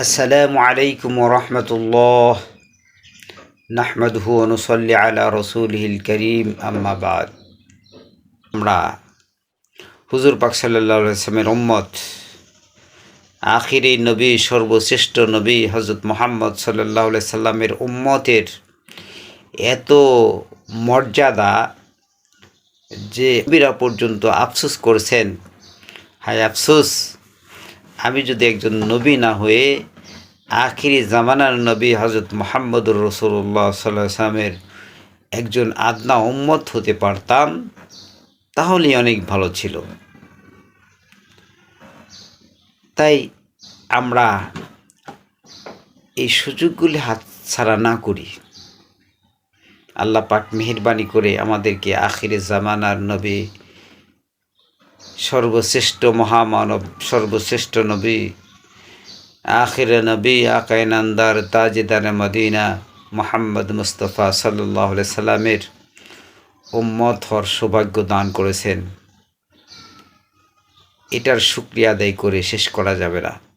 আসসালামু আলাইকুম ওরহমতুল্লাহ নাহমাদুহু ওয়া নুসাল্লি আলা রাসূলিহিল কারীম আম্মা বাদ। আমরা হুজুর পাক সাল্লাল্লাহু আলাইহি ওয়াসাল্লামের উম্মত, আখিরি নবী, সর্বশ্রেষ্ঠ নবী হযরত মুহাম্মদ সাল্লাল্লাহু আলাইহি সাল্লামের উম্মতের এত মর্যাদা যে নবীরা পর্যন্ত আফসোস করেছেন, হায় আফসোস, আমি যদি একজন নবী না হয়ে আখিরি জামানার নবী হযরত মুহাম্মদুর রাসূলুল্লাহ সাল্লাল্লাহু আলাইহি ওয়াসাল্লামের একজন আদনা উম্মত হতে পারতাম, তাহলেই অনেক ভালো ছিল। তাই আমরা এই সুযোগগুলি হাতছাড়া না করি। আল্লাহ পাক মেহেরবানি করে আমাদেরকে আখিরি জামানার নবী, সর্বশ্রেষ্ঠ মহামানব, সর্বশ্রেষ্ঠ নবী, আখিরে নবী, আকায়ে নামদার, তাজদারে মদিনা মুহাম্মদ মুস্তাফা সাল্লাল্লাহু আলাইহি সাল্লামের উম্মত হওয়ার সৌভাগ্য দান করেছেন। এটার শুকরিয়া আদায় করে শেষ করা যাবে না।